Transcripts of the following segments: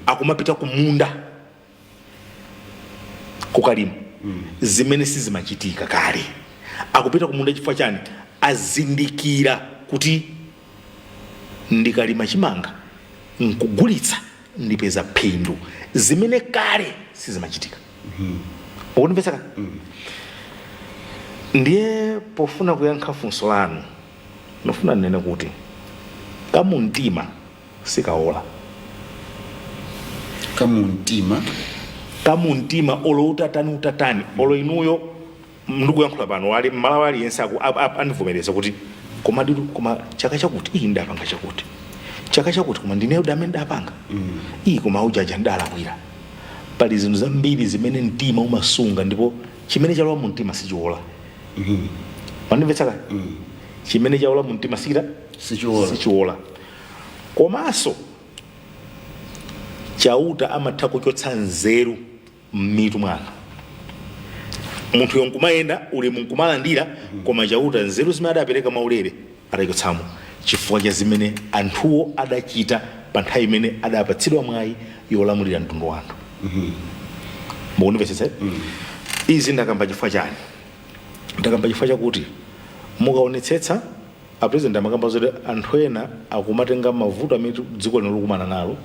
akumapita kumunda kukalima zimene sizimachitika kale akupita kumunda chifukwa chani azindikira kuti ndikalima chimanga nkugulitsa ndipeza phindu zimene kale sizimachitika ukundipesaka ndiye pofuna kuyankha funso lanu nofuna nene kuti kamuntima sikaola kamuntima olo utatani olo inuyo ndikuyankhula pano wali Malawi aliyense andivomereza kuti koma chaka chakuti iyi ndapanga chakuti chaka chakuti koma ndineyo damene ndapanga iyi koma ujaja ndalakwira pali zinthu zambiri zimene mtima umasunga ndipo chimene chalowa mu mtima sichiola mandimvetsaka chimene chalowa mu mtima sichiola komanso chauta amatha kuchotsa nzeru m'mitu mwanu munthu yonkumayenda uli munkumalandira koma chauta nzeru zimene adapereka maulere atachotsamo chifukwa cha zimene anthuwo adachita pa nthawi imene adapatsidwa mwayi yolamulira mtundu wanu mukundimvetsetsa izi ndakamba chifukwa chani ndakamba chifukwa chakuti mukaonetsetsa apresident amakamba zoti anthu ena akumatenga mavuto amene dziko lino likumana nalo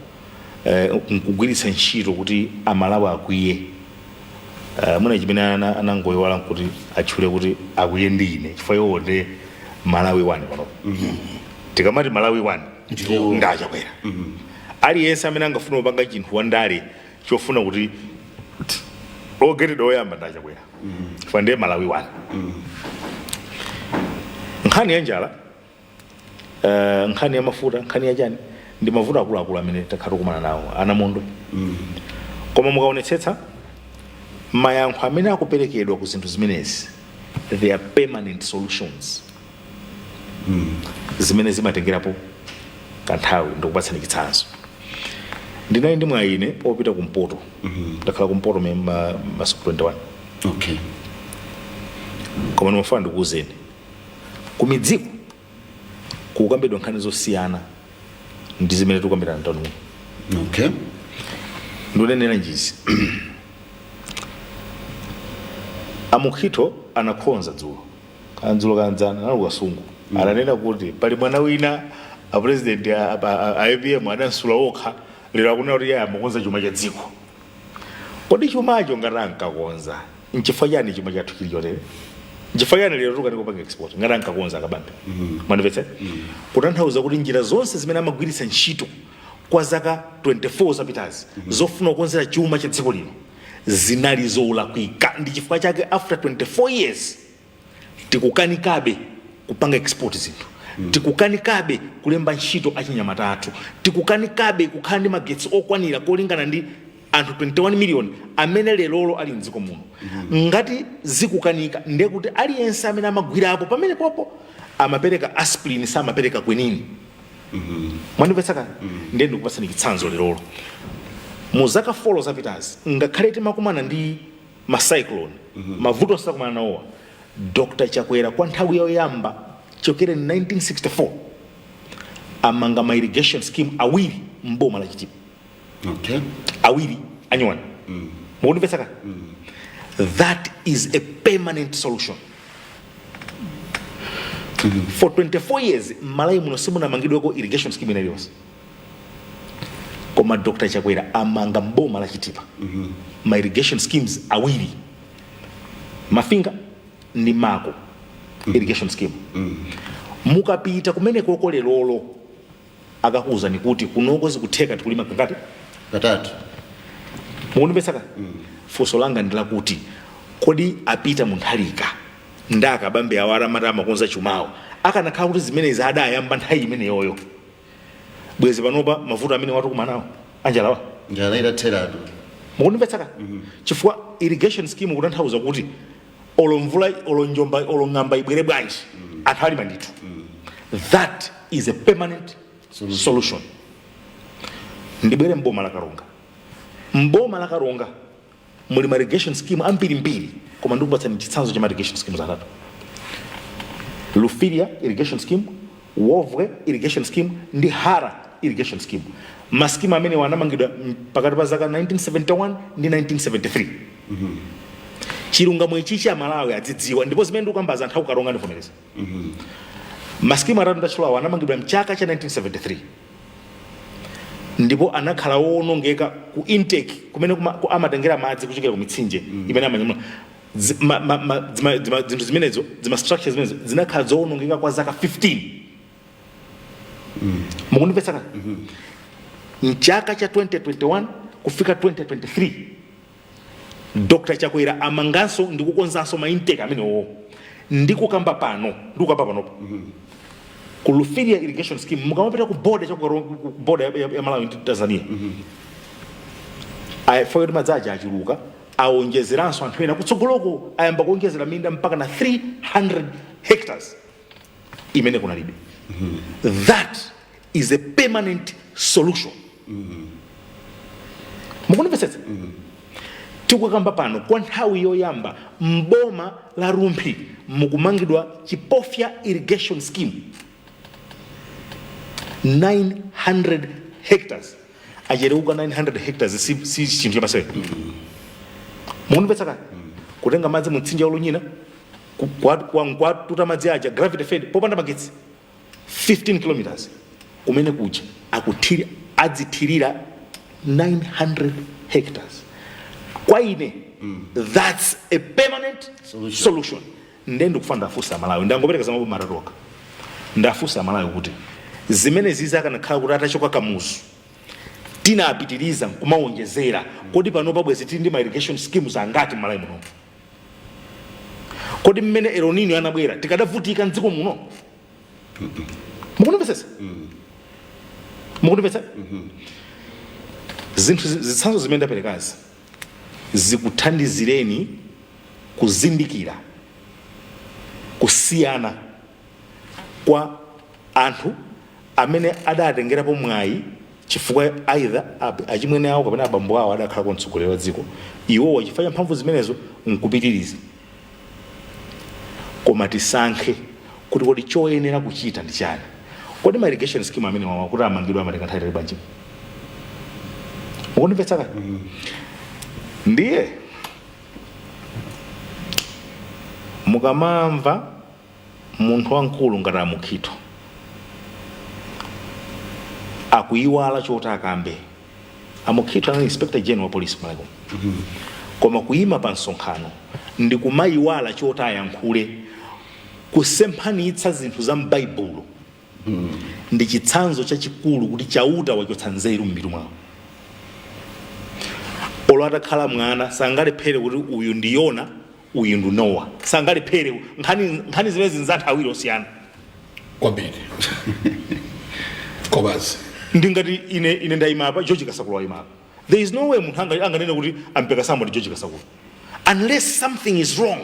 nkugwiritsa ntchito kuti amalawi akwiye muna chimene anangoyiwala kuti atchule kuti akwiye ndine chifukwa iwo ndi Malawi 1 pano tikamati Malawi 1 ndachakwera aliyense amene angafuna kupanga chinthu wandale chofuna kuti ogeredwa oyamba ndachakwera chifukwa ndiye Malawi 1 nkhani ya njala nkhani ya mafuta nkhani ya chani ndi mavuto akuluakulu amene takhala tikumana nawo anamondo koma mukaonetsetsa mayankho amene akuperekedwa ku zinthu zimenezi they are permanent solutions zimene zimatengerapo kanthawi ndikupatsani chitsanzo ndinali ndi mwayine opita kumpoto ndakhala kumpoto masiku 21 koma ndimafuna ndikuwuzeni kumidziko kukambidwa nkhani zosiyana ndi zimene tikukambirana tano ndinenera njizi amukhito anakhonza dzulo kanzana nalo kasungu ananena kuti pali mwana wina a president a IBM adansula okha lero akuna kuti yaya amakonza chuma cha dziko kodi chumacho ngati ankakonza nchifukwa chani chuma chathu chili chotere nchifukwa chani lero tukati kupanga export ngati ankakonza akabambe mwandimvetse kutanthauza kuti njira zonse zimene amagwiritsa ntchito kwa zaka 24 zapitazi zofuna kukonzera chuma cha dziko lino zinali zolakwika ndi chifukwa chake after 24 years tikukanikabe kupanga export zinthu tikukanikabe kulemba ntchito achinyamata athu tikukanikabe kukhala ndi magetsi okwanira kolingana ndi anthu 21 million amene lero ali mdziko muno ngati zikukanika ndiye kuti aliyense amene amagwirapo pamene popo amapereka aspirin samapereka kwenini mwandimvetsaka ndiye ndikupatsani chitsanzo lero muzaka 4 zapitazi ngakhale timakumana ndi macyclone mavuto sakumana nawo Dr. Chakwera kwa nthawi yoyamba chokera 1964 amanga ma irrigation scheme awiri mboma la Chitipa awiri anyuwani mukundimvetsaka that is a permanent solution for 24 years Malawi muno simunamangidweko irrigation scheme inaliyonse koma Dr. Chakwera amanga mboma la Chitipa ma irrigation schemes awiri Mafinga ni Mako irrigation scheme mukapita kumene koko lero akakuza nikuti kunoko zikutheka tikulima kakati katatu mukundimvetsaka funso langa ndilakuti kodi apita munthalika ndaka bambe awara mata amakonza chumawo akanakhala kuti zimene zadayamba nthawi imene yoyo bwezi panopa mavuto amene watu kumanawo anjalawa njala idatheratu mukundimvetsaka chifukwa irrigation scheme kutanthauza kuti olomvula olonjomba olongamba ibwere bwanji anthu alima ndithu that is a permanent solution ndibwere mboma la Karonga muli ma irrigation scheme ambirimbiri koma ndikupatsani chitsanzo cha ma irrigation schemes atatu Lufiria irrigation scheme Wovwe irrigation scheme ndi Hara irrigation scheme. Maskimu amene anamangidwa pakati pa zaka 1971 ndi 1973. Chilungamo ichi cha Malawi adzidziwa ndipo zimene ndikukambaza anthu akukaronga ndivomereza. Maskimu atatu ndachulawo anamangidwa mchaka cha 1973. Ndipo anakhala wonongeka ku intake kumene amatengera madzi kuchokera ku mitsinje imene amanyamula zinthu zimenezo zima structures zimenezo zinakhala zowonongeka kwa zaka 15. Mukundimvetsa kale? Mchaka cha 2021 kufika 2023 Dr. Chakwera amanganso ndikukonzanso ma intake amenewo ndikukamba pano ku Lufiria irrigation scheme mukamapita ku border ya Malawi ndi Tanzania. Foyoti madzaja achuluka aonjezeranso anthu ena kutsogoloko ayamba kuonjezera minda mpaka na 300 hectares imene kunalibe. That is a permanent solution. Mukundimvetsetsa? Tikukamba pano kwa nthawi yoyamba mboma la Rumphi mukumangidwa Chipofya irrigation scheme 900 hectares. Ajereuka 900 hectares si chinthu chamasere. Mukundimvetsa kale? Kutenga madzi mu mtsinje wa Lunyina kwatuta madzi aja gravity fed popanda magetsi 15 kilometers kumene kuja adzithirira 900 hectares. Kwa ine that's a permanent solution. Ndiye ndikufuna ndafusa Malawi ndangopereka za maboma atatoka. Ndafusa Malawi kuti zimene zizakanakhala kuti atachoka kamuzu tinapitiriza kumaonjezera kodi pano pabwezi tili ndi ma irrigation schemes angati Malawi muno. Kodi mmene El Nino anabwera tikadavutika mdziko muno. Mukundimvetsa? Mukundimvetsa? Zinthu zitsanzo zimene ndaperekazi zikuthandizireni kuzindikira kusiyana kwa anthu amene adatengerapo mwayi chifukwa either achimwene awo kapena abambo awo adakhala kwa mtsogoleri wa dziko iwo chifukwa mphamvu zimenezo nkupitiriza. Koma tisankhe kuti kodi choyenera kuchita ndi chani. Kodi ma irrigation scheme amene wakuti amangidwa amatenga nthawi yayitali bwanji. Mukundimvetsa kale? Ndiye mukamamva munthu wankulu ngati Amukhito akuyiwala choti akambe. Amukhito anali inspector general wa police Malawi. Koma kuyima pa msonkhano ndi kumayiwala choti ayankhule kusemphanitsa zinthu za m'Baibulo ndi chitsanzo chachikulu kuti chauta wachotsa nzeru m'mitu mwawo. Olo atakhala mwana sangalephere kuti uyu ndi Yona uyu ndi Nowa. Sangalephere nkhani zimene zinzathu awiri osiyana kwambiri. Kobazi ndingati ine ndayima apa George Kasakula wayima apa. There is no way munthu anganene kuti ampeka somebody George Kasakula unless something is wrong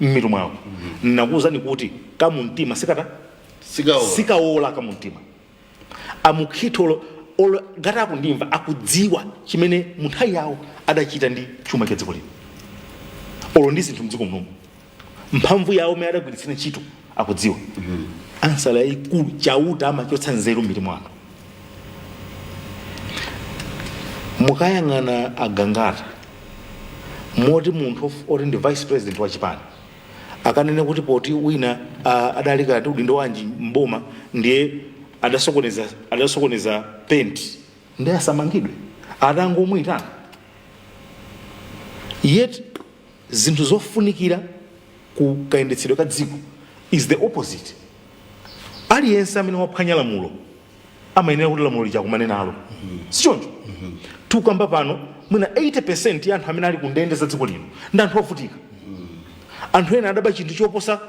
m'mitu mwawo. Nakuwuzani kuti kamumtima sikawola kamumtima. Amukhito olo ngati akundimva akudziwa chimene munthawi yawo adachita ndi chuma cha dziko lino. Olo ndi zinthu mdziko muno mphamvu yawo imene adagwiritsira ntchito akudziwa. Ansala yayikulu chauta amachotsa nzeru m'mitu mwanu. Mukayang'ana agangata moti munthu oti ndi vice president wa chipani akanene kuti poti wina adali kati udindo wanji mboma ndiye adasokoneza penti ndiye asamangidwe adangomuyitana. Yet zinthu zofunikira ku kayendetsedwe ka dziko is the opposite. Aliyense amene waphwanya lamulo amayenera kuti lamulo lichakumane nalo. Sichoncho? Tukamba pano mwina 80% ya anthu amene ali kundende za dziko lino ndi anthu ovutika. Anthu ena adaba chinthu choposa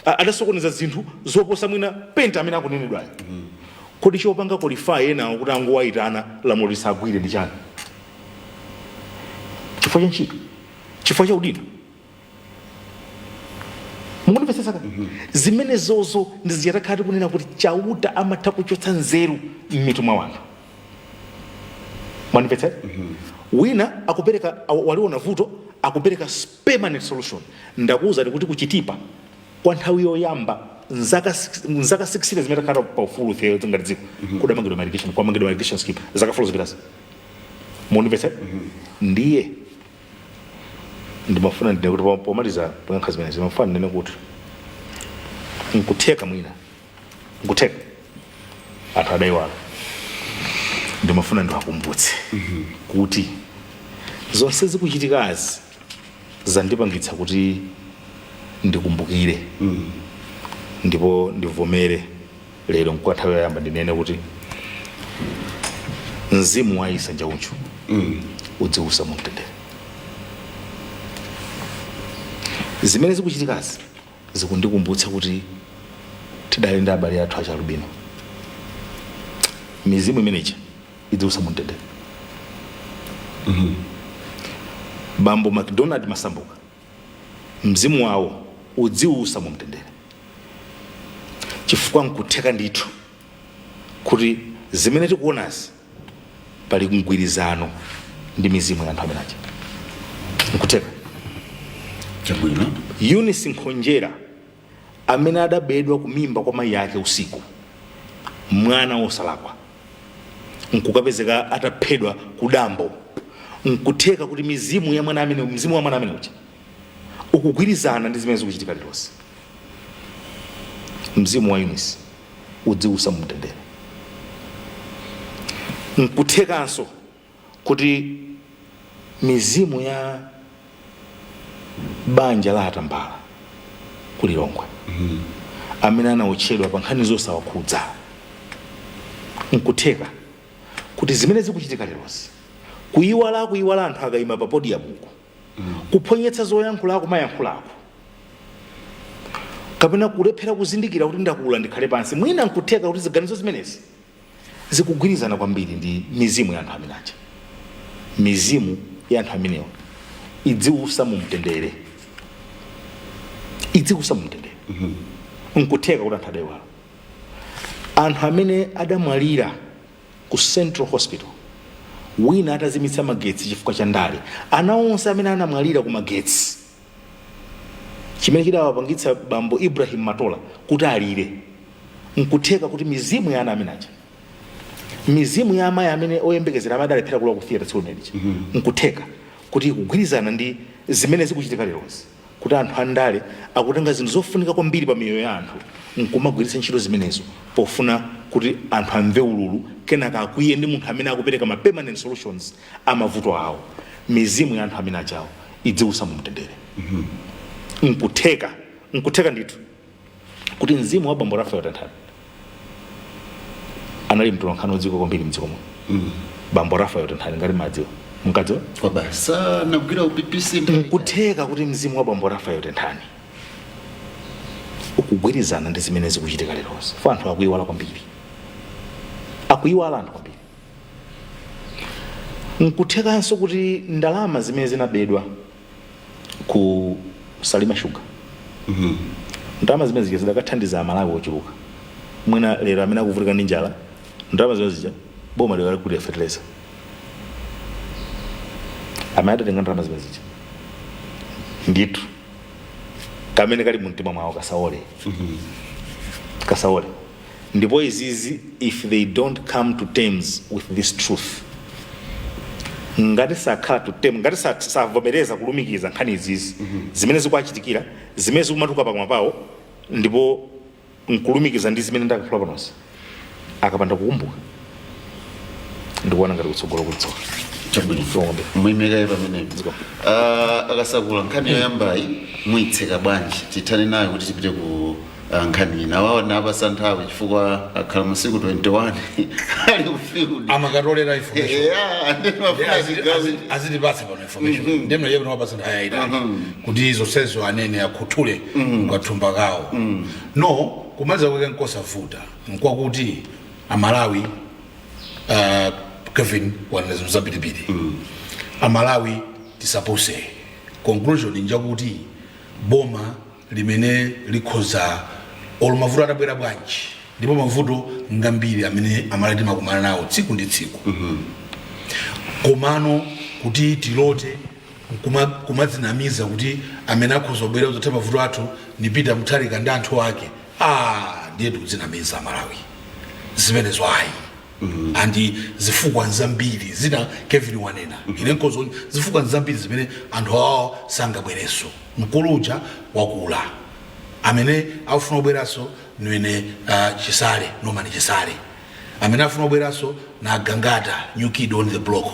adasokoneza zinthu zoposa mwina penti amene akunenedwayo. Kodi chopanga qualify ena kuti angowayitana lamulo lisagwire ndi chani? Chifukwa cha ntchito, chifukwa cha udindo. Mukundimvetsa kale? Zimene zozo ndiziyatakati kunena kuti chauta amatha kuchotsa nzeru m'mitu mwa wanthu. Mwanimvetsa? Wina akupereka waliona vuto akupereka permanent solution. Ndakuwuza kuti kuchitipa kwa nthawi yoyamba nzaka 16 zimetakhala pa ufulu theo ngati dziko kudamangidwa irrigation kwa mangidwa irrigation scheme zaka 4 zipitazi munipesa ndiye ndimafuna ndine kuti pomaliza pangakhazi zimene zimafuna ndine kuti nkutheka mwina nkutheka anthu adaiwala ndimafuna ndiwakumbutse kuti zonse zikuchitikazi zandipangitsa kuti ndikumbukire ndipo ndivomere lero mkwathawe yamba ndinene kuti mzimu wa Isa Njauchu udziusa mumtendere. Zimene zikuchitikazi zikundikumbutsa kuti tidali ndi abale athu achalubino. Mizimu imeneyi idziusa mumtendere. Bambo McDonald Masambuka mzimu wawo udziusa mumtendere. Chifukwa nkutheka ndithu kuti zimene tikuonazi pali mgwirizano ndi mizimu ya anthu amenaja. Nkutheka chabwino Eunice Nkhonjera amene adabedwa kumimba kwa mayi yake usiku, mwana wosalakwa, nkukapezeka ataphedwa kudambo. Nkutheka kuti mizimu ya mwana amene, mzimu wa mwana amene uja ukugwirizana ndi zimene zikuchitika lilonse. Mzimu wa Eunice udziusa mumtendere. Nkuthekanso kuti mizimu ya banja la Atambala kulilongwe amene anaotchedwa pa nkhani zosawakhudza. Nkutheka kuti zimene zikuchitika lilonse kuyiwala anthu akayima pa podium uko kuphonyetsa zoyankhulako mayankhulako kapena kulephera kuzindikira kuti ndakula ndikhale pansi mwina. Nkutheka kuti ziganizo zimenezi zikugwirizana kwambiri ndi mizimu ya anthu amenaja. Mizimu ya anthu amenewa idziusa mumtendere, idziusa mumtendere. Nkutheka kuti anthu adaiwala anthu amene adamwalira ku Central Hospital, wina atazimitsa magetsi chifukwa cha ndale. Ana onse amene anamwalira ku magetsi, chimene chidawapangitsa bambo Ibrahim Matola kuti alire. Nkutheka kuti mizimu ya ana amenaja, mizimu ya amayi amene oyembekezera amadalephera kula ku theater tsiku limeneli, nkutheka kuti ikugwirizana ndi zimene zikuchitika lilonse, kuti anthu andale akutenga zinthu zofunika kwambiri pa miyoyo ya anthu nkumagwiritsa ntchito zimenezo pofuna kuti anthu amve ululu kenaka akwiye ndi munthu amene akupereka ma permanent solutions amavuto awo. Mizimu ya anthu amene achawo idziusa mumtendere. Nkutheka ndithu kuti mzimu wa bambo Rafael Tanthani anali mtolankhani wodziwika kwambiri mdziko muno. Bambo Rafael Tanthani ngati madziwa mkadziwa kwa basa nagwira UPPC. Nkutheka kuti mzimu wa bambo Rafael Tanthani ukugwirizana ndi zimene zikuchitika lilonse. Fa anthu akuyiwala kwambiri, akuyiwala anthu kwambiri. Nkuthekanso kuti ndalama zimene zinabedwa ku Salima Sugar, ndalama zimene zija zidakathandiza Malawi ochuluka. Mwina lero amene akuvutika ndi njala, ndalama zimene zija boma liwali kuti fertilizer amene adatenga ndalama zimene zija ndithu kamene kali mumtima mwawo kasaole. Ndipo izizi, if they don't come to terms with this truth, ngati sakhala to terms, ngati savomereza kulumikiza nkhani izizi zimene zikuachitikira, zimene zikumatuka pakamwa pawo, ndipo nkulumikiza ndi zimene ndakakhula panonse, akapanda kukumbuka ndikuona ngati kutsogolo kulitsoka. Mwimeka pamene akasakula nkhani yoyambayi mwitseka bwanji tithane nayo kuti tipite ku nkhani ina. Waona apasanthawi chifukwa akhala masiku 21 ali ku field amakatolera information azitipatsa pano information ndemno yebo nawapasantha ayayita kuti izo sezo anene akhuthule kwathumba kawo. No kumaliza kwake nkosavuta nkwakuti Amalawi Kevin wanazungumza zapitipiti. Amalawi tisapose conclusion njakuti boma limene likhoza olumavuto atabwera bwanji ndipo mavuto ngambiri amene Amalawi makumana nawo tsiku ndi tsiku. Komano kuti tilote kumadzinamiza kuti amene akhoza kubwera kuzotha mavuto athu ni Peter Mutharika ndi anthu ake ndiye tikudzinamiza Malawi zimene zwayi andi zifukwa nzambiri zina Kevin wanena ine nkozo zifukwa nzambiri zimene anthu awo sangabwereso mkuluja wakula amene afuna kubweraso nwene Chisale Norman Chisale amene afuna kubweraso na Gangata new kid on the block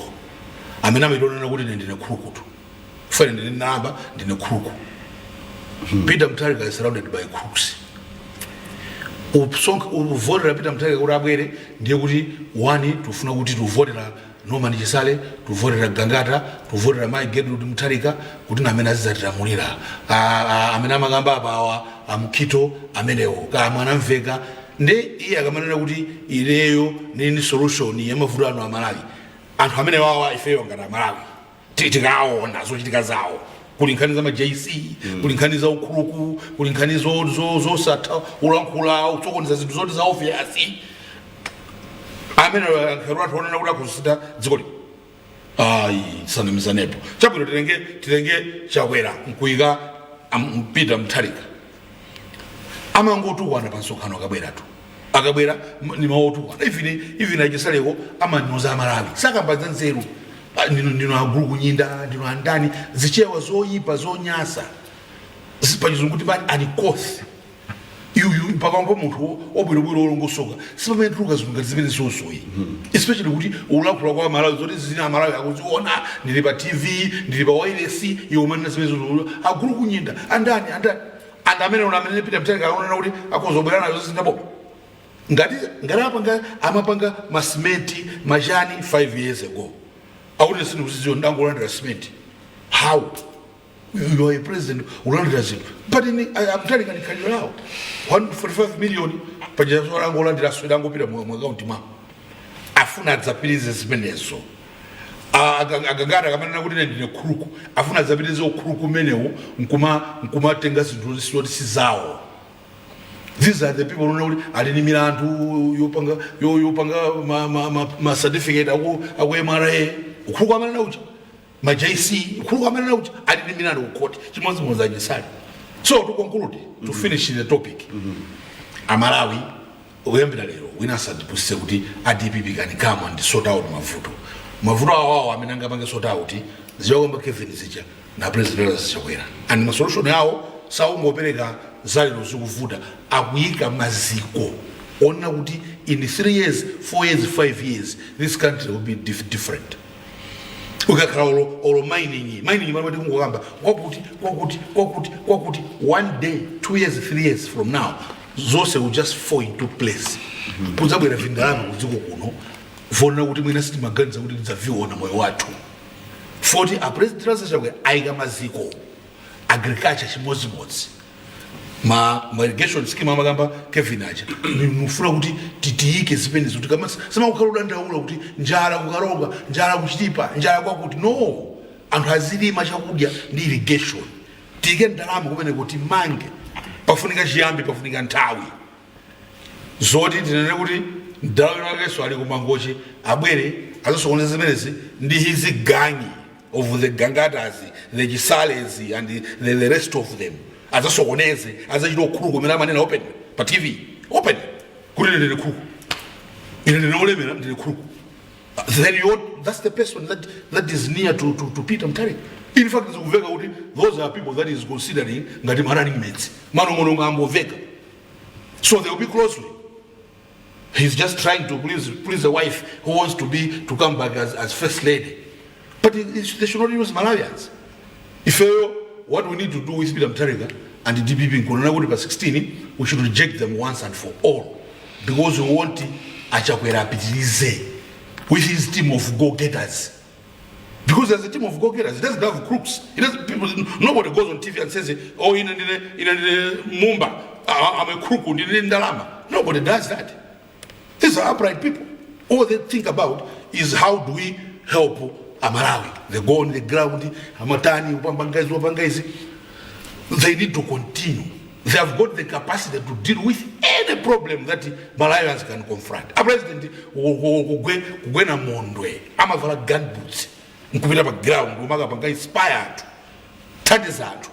amene amadonena kuti ndine khulukutu fere ndine namba ndine khuluku Peter Mutharika is surrounded by crooks uvotera Peter Mutharika kuti abwere ndiye kuti wani tufuna kuti tuvotera Norman Chisale tuvotera Gangata tuvotera Mai Gertrude Mutharika kuti namene azizatilamulira amene amakamba apawa amkhito amenewo mwana mveka nde iye akamanena kuti ileyo nini solution yamavuto anu Malawi anthu amene wawa ifeyo ngati Malawi tikaona zochitika zawo kulinkhaniza ma JC kulinkhaniza ukhuluku kulinkhaniza zosatha ulankhula utsokoneza zinthu zoti za obvious amene akharatu onena kuti akusita dziko lino sanamizanepo chabwino tilenge chakwera nkuyika Peter Mutharika amangotukwana pa nsonkhano akabwera ni mawotukwana even achisaleko amanyoza Malawi sakambadza nzeru ndino agulu kunyinda ndino andani zichewa zoyipa zonyasa pachizungu kuti bani anikosi yuyu pakampo munthu obwirobwiro olongosoka sipamene tuluka zinthu ngati zimene zosoyi especially kuti ulankhula kwa Malawi zoti zina Malawi akuziona ndili pa TV ndili pa wireless iwo manena zimene zosoyi agulu kunyinda andani amene Peter Mutharika akunena kuti akozobwera nazo zindabo ngati amapanga masimenti majani 5 years ago akuti sindikuziziwa ndangolandira cement how you are a president ulandira zinthu but Mutharika ndikhalira lawo 145 million pajaso langolandira sweda ngopita mu account mwa afuna adzapirize zimenezo Gangata kamanena kuti ndine khuluku afuna adzapirize ukhuluku menewo nkumatenga zinthu zisoti sizawo. These are the people who know alini milandu yopanga ma certificate aku MRA ukhuluku amanena uchi ma JC ukhuluku amanena uchi alini milandu ku court chimodzi moza Chisale. So to conclude, to finish the topic, Malawi uyambira lero winasad pusise kuti ADPP can come and sort out mavuto awo amene angapange sort out ziyokomba Kevin zicha na president zichakwera and ma solution yawo saungopereka zaliro zikuvuta akuyika maziko ona kuti in 3 years 4 years 5 years this country will be different. Ukakhala olo mining manje kungokamba kwakuti 1 day 2 years 3 years from now zose will just fall into place. Kuzabwera vindalama kuziko kuno vona kuti mwina siti maganiza kuti tidzaviona moyo wathu 40 a president sachakwe aika maziko agriculture chimodzimodzi ma irrigation scheme amakamba Kevin acha mufuna kuti titiike zipenezo kuti kama sema ukhala udandaula kuti njala kukaronga njala kuchitipa njala kwakuti no anthu azilima chakudya ndi irrigation tike ndalama kumene kuti mange pafunika chiyambi pafunika nthawi zoti tinene kuti ndalo yakeso ali kumangoche abwere azosokoneza zimenezi ndi hizi gangi of the Gangatas, the Chisales and the rest of them. As a sokoneze, as a crew, when open, but TV, open. Couldn't in the crew. In the no the crew. Then that's the person that is near to Peter Mutharika. In fact, those are people that is considering Ngadim running mates. Manomonongambo Vega. So they will be closely. He's just trying to please a wife who wants to come back as first lady. But they should not use Malawians. If what we need to do with Peter Mutharika and the DPP in Corona 16, we should reject them once and for all. Because we want Achakwera Pitilize with his team of go-getters. Because there's a team of go-getters. It doesn't have crooks. Nobody goes on TV and says, oh, in Mumba, I'm a crook, in Ndalama. Nobody does that. These are upright people. All they think about is how do we help Malawi. They go on the ground, Amatani, Upangaizi. They need to continue. They have got the capacity to deal with any problem that Malawians can confront. A president Gwena Mondwe, Amavala gun boots, Nkubita background, Umaga inspired. Tadizatu.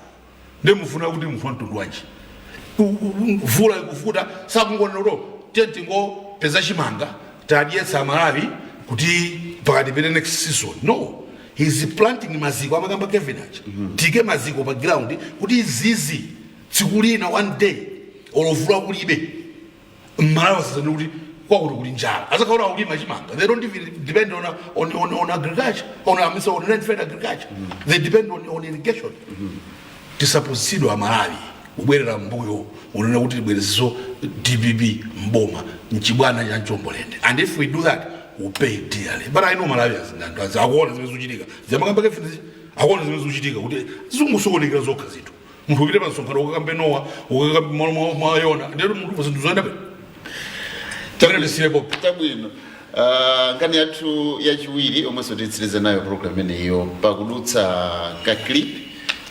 Demufuna Udim Fontu Dwaji. vula ikuvuta sakungonero tentingo peza chimanga tadyetsa Malawi kuti pakati pene next season. No, he's planting maziko amakamba Kevin acha tike maziko pa ground kuti izizi tsikulina one day olovula kulibe Malawi sasa kuti kwakuti kuli njala azakaona kulima chimanga. They don't even depend on agriculture on land-fed agriculture. They depend on irrigation. Tisaposidwa Malawi ubwerera mbuyo unena kuti libwerezo DBB mboma mchibwana cha Njombolende, and if we do that we pay dearly. But I know Malawians ndandaza akuona zimene zikuchitika zamakamba Kevin akuona zimene zikuchitika kuti zungusokonekera zokha zithu munthu upite pa msonkhano ukakambe Nowa ukakambe mayona ndero munthu zinthu zoyenda bwino tabwino. Nkani yathu yachiwiri omwe sotitsiriza nayo program ineyo pakudutsa ka clip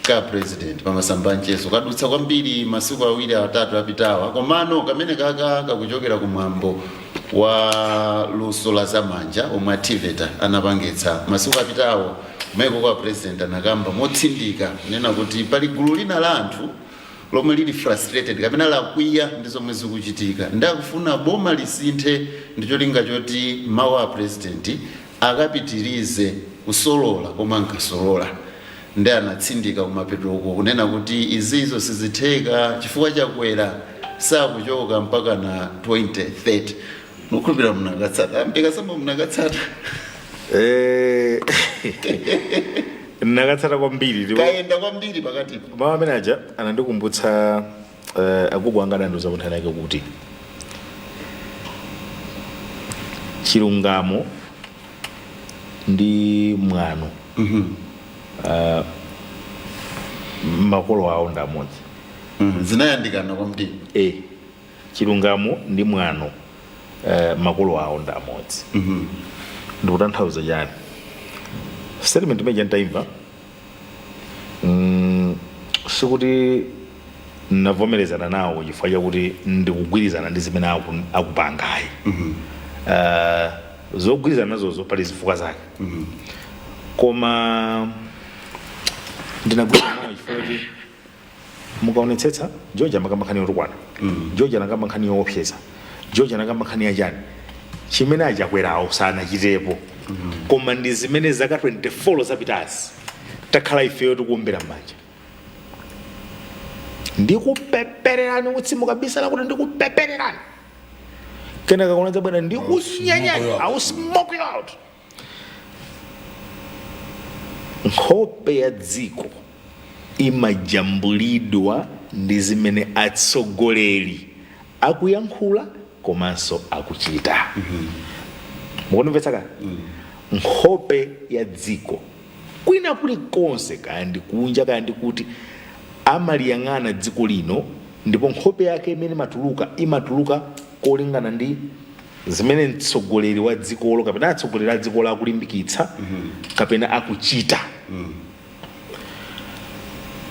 ka president pamasambancheso kadutsa kwambiri masiku awiri atatu apitawa komano kamene kaka kakuchokera kumwambo wa luso la zamanja omwe Timvetse anapangitsa masiku apitawo kumeko kwa president anakamba motsindika nena kuti pali gulu lina la anthu lomwe lili frustrated kapena lakwiya ndi zomwe zikuchitika ndakufuna boma lisinthe ndicholinga choti mawu a president akapitirize kusolola koma nkasolola ndi anatsindika kumapetoko kunena kuti izizo sizitheka chifukwa chakwera sakuchoka mpaka na 2030. Nukhulupira mnakatsata ambekasamba mnakatsata nakatsata kwambiri kaenda kwambiri pakati mama manager anandikumbutsa agogo anga adandiuza kunthani yake kuti chilungamo ndi mwano makolo awo ndi amodzi zinayandikana kwambiri chilungamo ndi mwano makolo awo ndi amodzi ndikutanthauza chani statement imene ndaimva sikuti navomerezana nawo chifukwa chakuti ndikugwirizana ndi zimene akupangayi zogwirizana nazozo pali zifukwa zake koma ndinagwirizana nawo chifukwa kuti mukaonetsetsa George amakamba nkhani yotukwana George anakamba nkhani yoopseza George anakamba nkhani yachani chimene achakwerawo sanachitepo koma ndi zimene zaka 24 zapitazi takhala ifeyo tikuombera m'manja ndikupepererani utsimuka bisala kuti ndikupepererani kenaka kunaza bwana ndikunyanyani I'll smoke you out. Nkhope ya dziko imajambulidwa ndi zimene atsogoleri akuyankhula komanso akuchita. Mukunomvetsa kani? Nkhope ya dziko kwina kuli konse kandi kunja kandi kuti amaliyang'ana dziko lino ndipo nkhope yake imene imatuluka kolingana ndi zimene mtsogoleri wa dzikolo kapena atsogoleri a dziko akulimbikitsa kapena akuchita.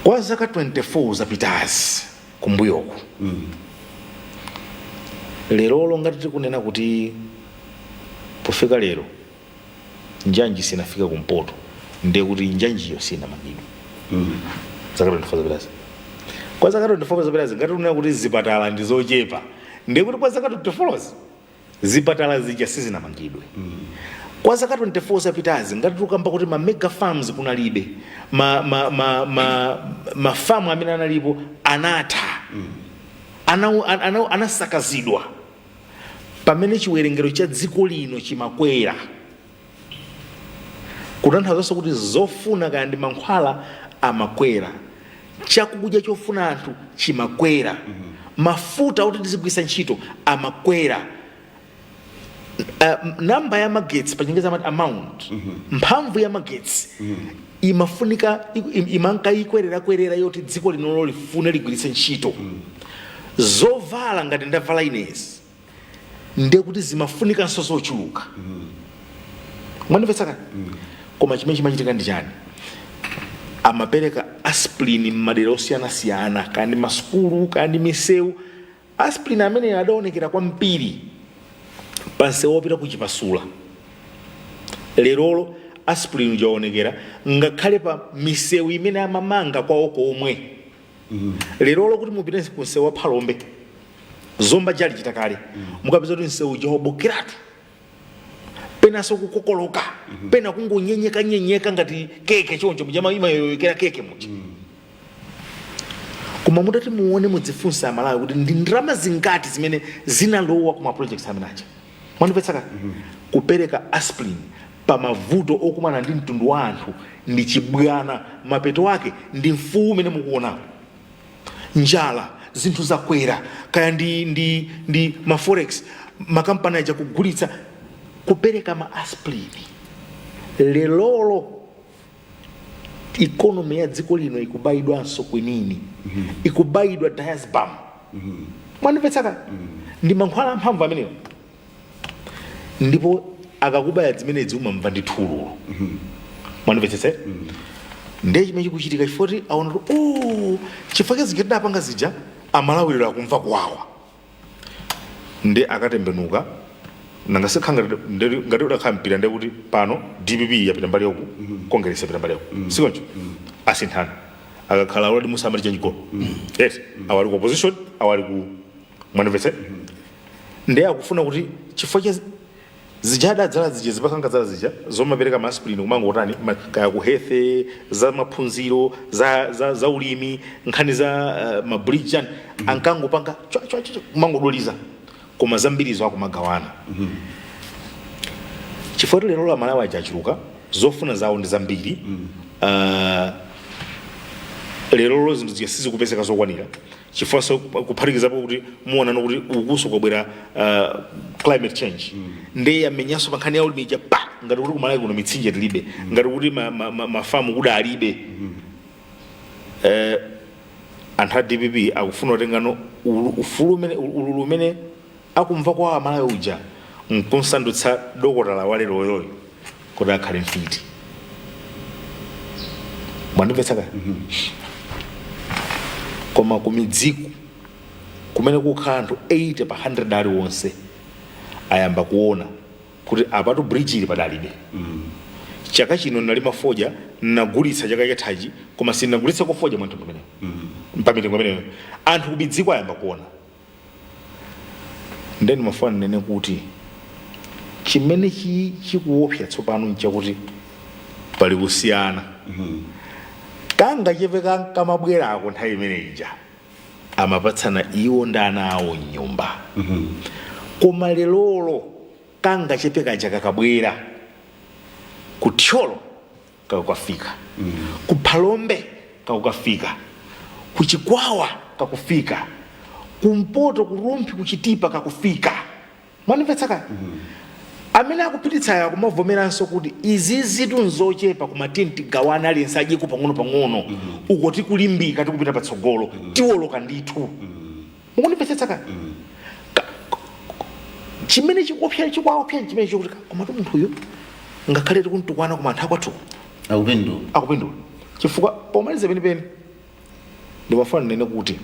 Kwa zaka 24 zapitazi kumbuyoko lero ngati tikunena kuti pofika lero njanji sinafika kumpoto ndiye kuti njanjiyo sina magidwe zaka 24 zapitazi. Kwa zaka 24 zapitazi ngati tunena kuti zipatala ndizochepa ndiye kuti kwa zaka 24 zipatala zija sizina mangidwe. Kwa zaka 24 zapitazi ngati tukamba kuti ma mega farms kunalibe ma farm amene analipo anatha anasakazidwa pamene chiwerengero cha dziko lino chimakwera kutanthauza kuti zofuna kandi mankhwala amakwera chakudya chofuna anthu chimakwera mafuta kuti tizigwisa ntchito amakwera namba ya magetsi pachingeza amount mphamvu ya magetsi imafunika imanka ikwerera yoti dziko linolo lifune ligwiritse ntchito zovala ngati ndavala inezi ndiye kuti zimafunika nso zochuluka. Mwandimvetsa kani? Koma chimene chimachitika ndi chani? Amapereka aspirin m'madera osiyanasiyana kandi masukulu kandi misewu. Aspirin amene adaonekera kwambiri pansi wopita kuchipasula lerolo aspirin jaonekera ngakhale pa misewu imene amamanga kwawo komwe lero lokuti mupite ku msewu wa Phalombe zomba jali chitakale mukapeza kuti msewu jawobokeratu penaso kukokoloka pena kungonyenyeka ngati keke choncho mujama imayoyokera keke muja koma mutati muone mudzifunsa amalawi kuti ndi ndalama zingati zimene zinalowa kuma projects amenaja mwandipetsaka kupereka aspirin pa mavuto okumana ndi mtundu wa anthu ndi chibwana mapeto ake ndi mfuwu umene mukuona njala zinthu zakwera kaya ndi ma forex makampani aja kugulitsa kupereka ma aspirin lelolo economy ya dziko lino ikubayidwanso kwenini ikubayidwa diaspam mwandipetsaka ndi mankhwala amphamvu amenewo ndipo akakubaya zimenezi umamva ndi thululo mwandipetsetse ndiye chimene chikuchitika chifoti aona kuti chifukwa zikidapanga zija amalawiriro akumva kuwawa ndi akatembenuka nangasekhanga ngati udakhala mpira ndiye kuti pano DPP yapita mbali yoku Congress yapita mbali yoku sikoncho asinthana akakhala already musamali change go yes awali ku opposition awali ku mwandipetse ndiye akufuna kuti chifukwa zijada dzala zije zipakanga dzala zija zomapereka masprin kumangotani kaya ku health za maphunziro za ulimi nkhani za mabridge ankangopanga kumangodoliza koma zambiri zo akumagawana chifukwa lero la Malawi ajachiruka zofuna zawo ndi zambiri lero zinthu ziyasizi kupezeka zokwanira chifukwa kuphatikizapo kuti muona kuti ukuso kwabwera climate change ndiye amenyanso pankhani ya ulimi pa ngati kuti kumalawi kuno mitsinje tilibe ngati kuti mafamu kuda alibe anthu a DPP akufuna kutengano ululu umene akumva kwa amalawi uja nkunsandutsa dokotala waleroyoyo kuti akhale mfiti mwandipetsaka koma kumidziko kumene kukhala anthu 80 pa 100 ali wonse ayamba kuona kuti apatu bridge ili padalibe chaka chino nali mafoja nagulitsa chaka chathachi koma sinagulitsa kofoja mwanthu pamene mpamitengo pamene anthu kumidziko ayamba kuona ndeni mafana nene kuti chimene chikuopsa tsopano nchakuti pali kusiyana kanga chepeka kamabwerako nthawi imeneja amapatsana iwo ndi ana awo nyumba koma lelolo kanga chepeka chakakabwera kuthyolo kakukafika kuphalombe kakukafika kuchikwawa kakufika kumpoto kurumpi kuchitipa kakufika mwandipetsaka amene akupititsayo kumavomeranso kuti izi zitu nzochepa kumatenti gawana aliyense adyeko pang'ono uko tikulimbika tikupita patsogolo tiwoloka ndithu mukundipetsetsaka chimene chikuopsa chimene chikuti komatu munthuyo ngakhale tikuntukwana koma anthu akwathu akupindula chifukwa pomaliza penipeni ndimafuna nene kuti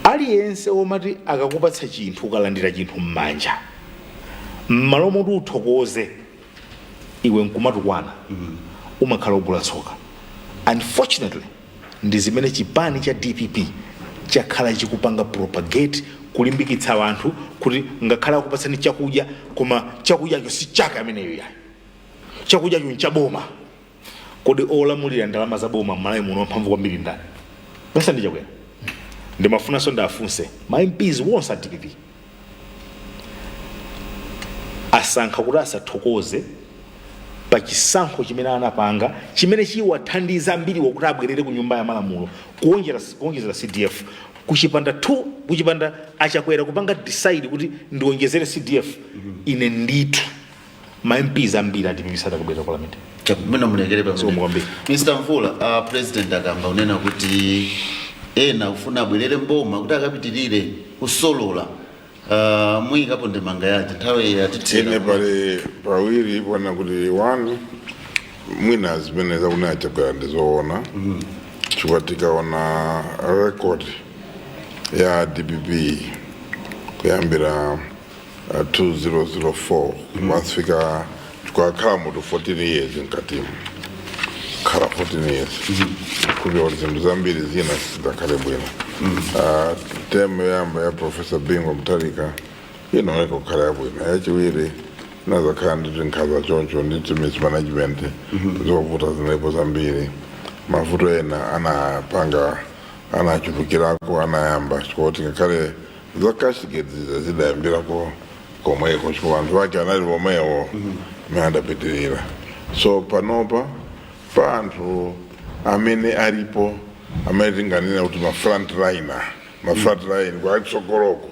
aliyense omati akakupatsa chinthu ukalandira chinthu m'manja mmalo moti uthokoze iwe nkumatukwana umakhala ugula tsoka unfortunately ndi zimene chipani cha DPP chakhala chikupanga propagate kulimbikitsa anthu kuti ngakhala akupatsani chakudya koma chakudyacho si chaka ameneyo yayi chakudyacho nchaboma kodi olamulira ndalama za boma m'Malawi muno mphamvu kwambiri ndani basa ndi chakwera ndimafunanso ndafunse ma MPs wonse a DPP asankha kuti asathokoze pa chisankho chimene anapanga chimene chiwathandiza mbiri wakuti abwerere ku nyumba ya malamulo kuonjezera CDF kuchipanda 2 kuchipanda achakwera kupanga decide kuti ndiwonjezere CDF ine ndithu ma MPs ambiri atipipisa kubwera parliament chakumena mulekere pa Mr. Mvula president akamba unena kuti ena ufuna bwerere mboma kuti akapitirire kusolola mwikapo ndemanga yaje nthawi yatithera ine pali pawiri pona kuti one mwina zimene zakunacha chakwera ndizoona chifukwa tikaona record ya DPP kuyambira 2004 masifika tukakhala mutu 14 years mkatimu khala 14 years kuliwa zinthu zambiri zina sizidakhale bwino temu yamba ya Professor Bingo Mutharika inooneka kukhala yabwino, yachiwiri nazakhala nditi nkhaza choncho nditi mismanagement zovuta zinepo zambiri, mavuto ena anapanga anachulukirako anayamba chikoti ngakhale zakashikedziza zidayambirako komweko chiko anthu ake anali pomwewo adapitirira. So panopa pa anthu amene alipo amene tinganena kuti ma front line kwa kutsogoloko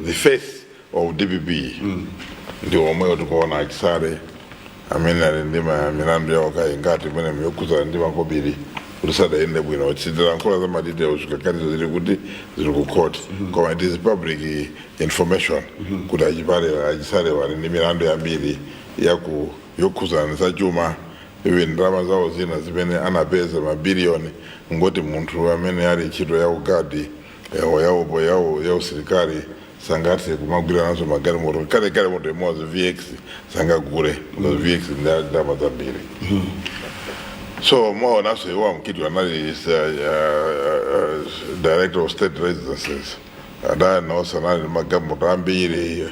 the face of DPP ndi omwewo tikuona achisale amene ali ndi milandu yawo ngati imene myokuza ndi makobiri kuti sadayende bwino chidira nkhola za madetails kakati zili kuti zili ku court koma it is public information kuti achisale wali ndi milandu yambiri yokhuzana za chuma iwe ndalama zawo zina zimene anapeza mabiliyoni ngoti munthu amene ali ntchito ya ugadi ya usilikali sangathe kumagwira nazo magalimoto kale moto imodzi VX sangagule VX ndalama zambiri. So mwaonaso iwa mkiti anali director of state residences adayanosa nali magalimoto ambiri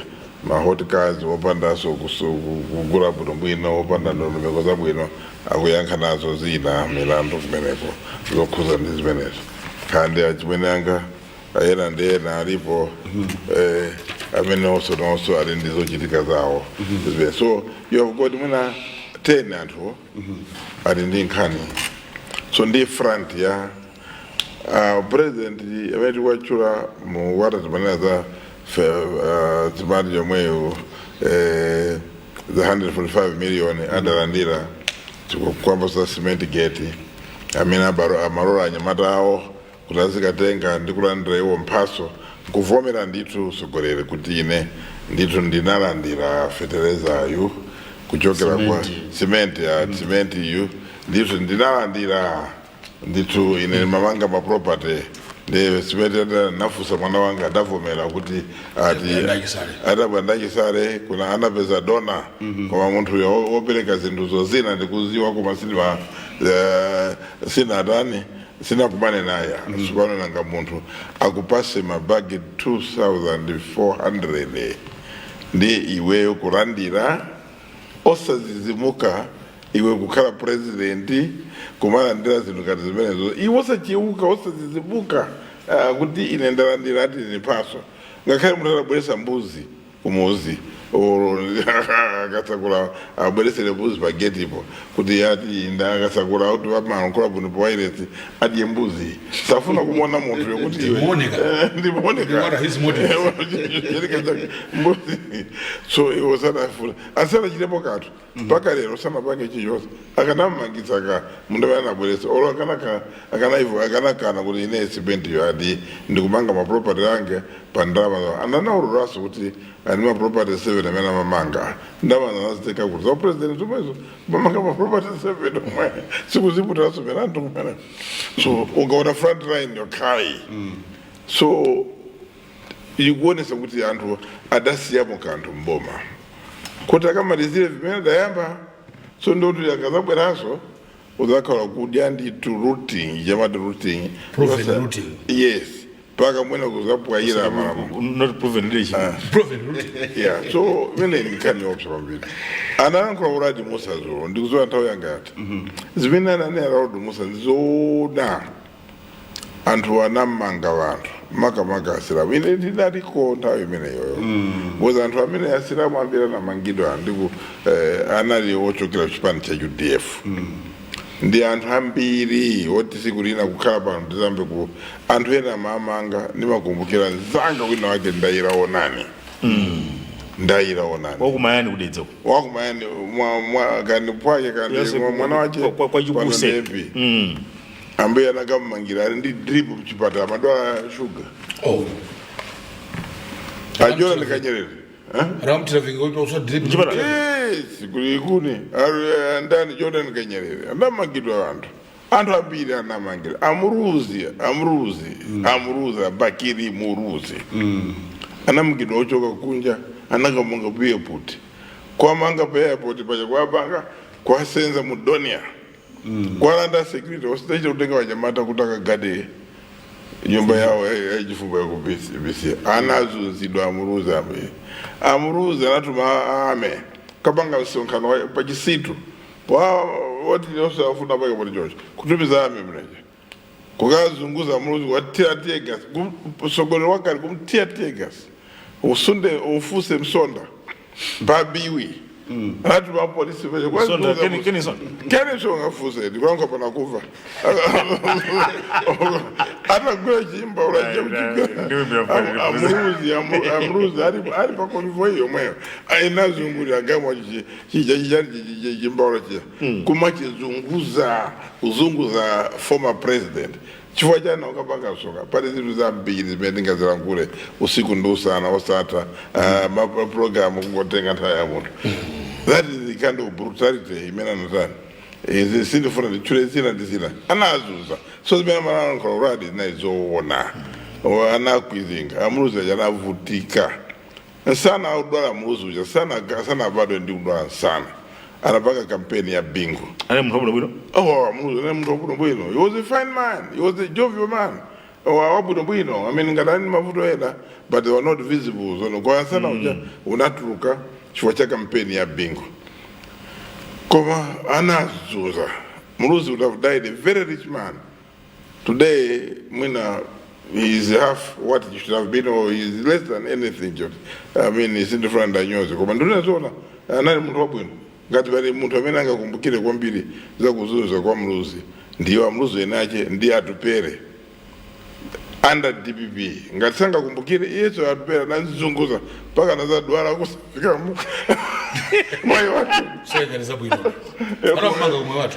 mahot cars wopandaso kugula bwino bwino wopanda ndondomeko za bwino akuyankha nazo zina milandu kumeneko zokhuza ndi zimenezo kandi achimene anga ayena ndi ena alipo amene nonso ali ndi zochitika zawo. So you have got mwina 10 anthu ali ndi nkhani. So ndi front ya president amene tiwachula mu wata zimanena za zimali yomweyo the 145 million adalandira kwamba sa cement gate amene amalola anyamata awo kuti azikatenga ndi kulandira iwo mphaso kuvomera ndithu sogolere kuti ine ndithu ndinalandira fertilizer kuchokera kwa cement yu ndithu ndinalandira ndithu ine mamanga ma property de cement nafusa mwana wanga adavomera kuti adabandakisale kuna anapeza dona koma munthu wopereka zinthu zozina ndikuziwa koma sina adani sina kumane naye sikuano nanga munthu akupase mabagi 2,400 ndi iweyo kulandira osazizimuka iwe kukhala president kumalandira zinthu ngati zimenezo iwe osachiuka osazizimuka kuti ine ndalandira ati ni paso ngakhale munthu adabweresa mbuzi kumuzi akasakula abweresere mbuzi pa gate ipo kuti ati akasakula kuti vamankhola bwino pa wireless ati mbuzi safuna kumona munthu yokuti ndimoneka so iwo sanafuna asanachitepo kanthu mpaka lero sanapange chiyonse akanamangitsaka munthu amene anabweresa olo akanakana kuti ine cement yo ati ndikumanga maproperty ange pa ndalama zawo ananaululaso kuti ani maproperty 7 amene amamanga ndalama zanaziteka kuti za president zomwezo mamanga maproperty 7 omwe sikuziputiraso milandu kumene. So ukaona front line yokhai so ikuonesa kuti anthu adasiyamo kanthu mboma kuti akamalizire vimene dayamba. So ndoti akazabweraso uzakhala kudya nditu routing chamati routing yes paka mwena kuzapwayira malamu not proven relation yeah. So mene nikani opsa pambili anankula uradi Musa zolo ndikuzoa nthawi yangati zimene anane araudu Musa nzoda anthu anamanga wanthu maka asilamu ine ndinariko nthawi imene yoyo boza anthu amene asilamu ambira namangidwa ndiku anali ochokera chipani cha UDF ndi anthu ambiri woti sikulina kukhala pano ndizambe ku anthu ena mamanga ndimakumbukira zanga wina wake ndayiraonani wakumayani kudedza wakumayani kandi pwake kandi mwana wache kwa chikuse ambuye anakamumangira ali ndi drip mchipatala madwala sugar ajona ndikanyerere ramtira vingo uso drip sikuli kuni ndani Jordan Kanyerere andamangidwa anthu ambiri anamangira amuruzi Bakiri Muruzi anamangidwa ochoka kunja anakamunga airport kwamanga pa airport paja kwapanga kwasenza mudonia kwalanda security wasitaita kutenga wanyamata kutaka gade nyumba yao yachifumba yakubisia anazunzidwa amuruza anatuma ame kapanga msonkhano pachisitu wati osafuna pake pati choncho kutumiza ame mneje kukazunguza amuruzi watia tegas sogolero wakali kumtia tegas usunde ufuse msonda babiwi anatuma polisi peshe kwa Sonda keni songa fuse ni kwanza pana kufa hata kwa jimba ulaje amuruzi ali pa konvoy hiyo mweyo ainazungura gamo jimba ulaje kumaki uzunguza former president chifukwa jana ukapanga soka pale zitu za mbili zimendinga zilangule usiku ndo sana osata maprogramu kungotenga ntaya muntu. That is the kind of brutality imena natani is sinifuna ndichule zina ndizina anazuza so zimena marano kwa uradi na izoona anakwizinga amuruza jana vutika sana udwala amuruza sana bado ndi udwala sana anapanga kampeni ya bingu ane mtobuno bwino amuruza ane mtobuno bwino he was a fine man, he was a jovial man wabuno bwino I mean ngadani mavuto hela but they were not visible so kwa sana unaturuka chifukwa cha kampeni ya bingu koma anazuza Muruzi would have died a very rich man today mwina he is half what he should have been or he is less than anything I mean he's in the front of nyoze koma nduna zona nani muntu wabwino ngati bali muntu amene angakumbukire kwambiri za kuzuza kwa Muruzi ndiyo Muruzi enache ndiye atupere under DPP ngati sanga kumbukire yeso atupera nanzunguza paka nazadwala kusifika mu moyo watu sega nizabwino ana manga kumwe watu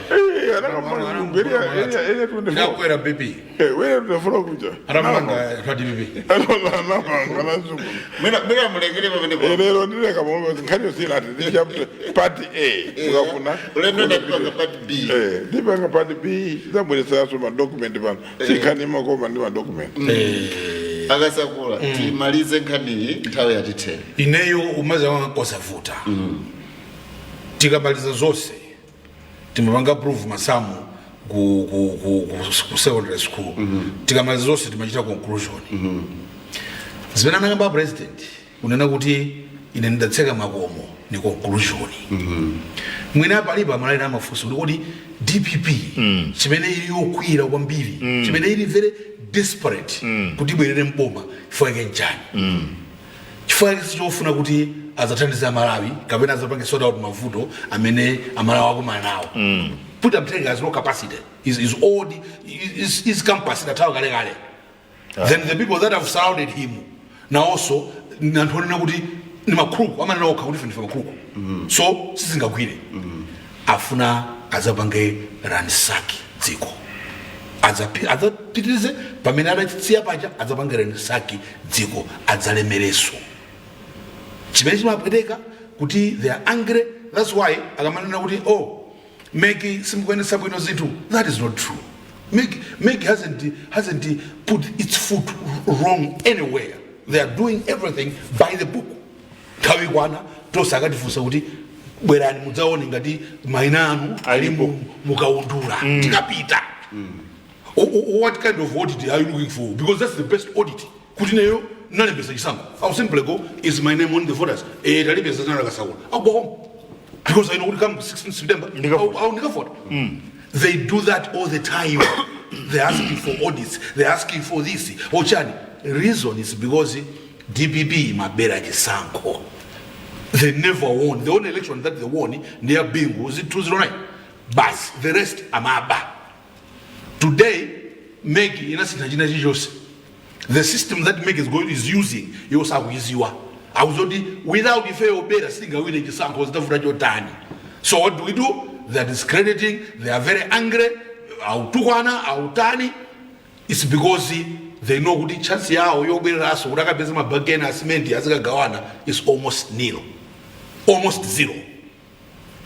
ana manga ngeria tunde ndakwera bibi wewe tunafura kuja ana manga kwa DPP ana manga nazungu mina mulengere pamene lero ndile kama mwe nkanyo sina ati chapter party A ukafuna ulendo ndipanga party B ndipanga party B zabwelesa soma document bana sikani makoma ndi ma document akasakula timalize nkhani nthawi yatithe ineyo umaza wanga kosavuta tikamaliza zonse timapanga proof masamu ku secondary school tikamaliza zonse timachita conclusion zimene anangamba president unena kuti ine ndatseka makomo ni conclusion mwina apalipa amalali amafunso kuti DPP chimene ili yokwira kwambiri chimene ili very desperate kuti bwerere mboma chifukwa kenjani chifukwa chofuna kuti azathandiza Malawi kapena azapange sort out mavuto amene Amalawi akumana nawo put up telling has no capacity is old is campus that kale kale then the people that have surrounded him now also nanthonena kuti ni makruku amene nawo kuti finifa makruku so sizingagwire afuna azapange ransaki dziko azapitirize pamene adatsiya paja azapange ransaki dziko adzalemereso chimene chimapweteka kuti they are angry. That's why akamanena kuti Maggie simukwenesa bwino zinthu. That is not true. Maggie hasn't put its foot wrong anywhere. They are doing everything by the book. Kawikwana tosakatifunsa kuti bwerani mudzaone ngati mainanu ali mukaundula tikapita. What kind of audit are you looking for? Because that's the best audit. Kuti neyo none pesa chisango. I'll simply go, is my name on the voters? Tali pesa zana kasawula. I'll go home. Because I know will come 16th September. I'll never vote. They do that all the time. They're asking for audits. They're asking for this. Ochani. Reason is because DPP mabera chisango. They never won. The only election that they won, near Bingu, was it 209? But the rest amaba. Today, Maggie, the system that Maggie is using, you also use you. I was already without the fair better single with the sun was the tiny. So what do? They're discrediting, they are very angry. It's because they know the chance is almost nil. Almost zero.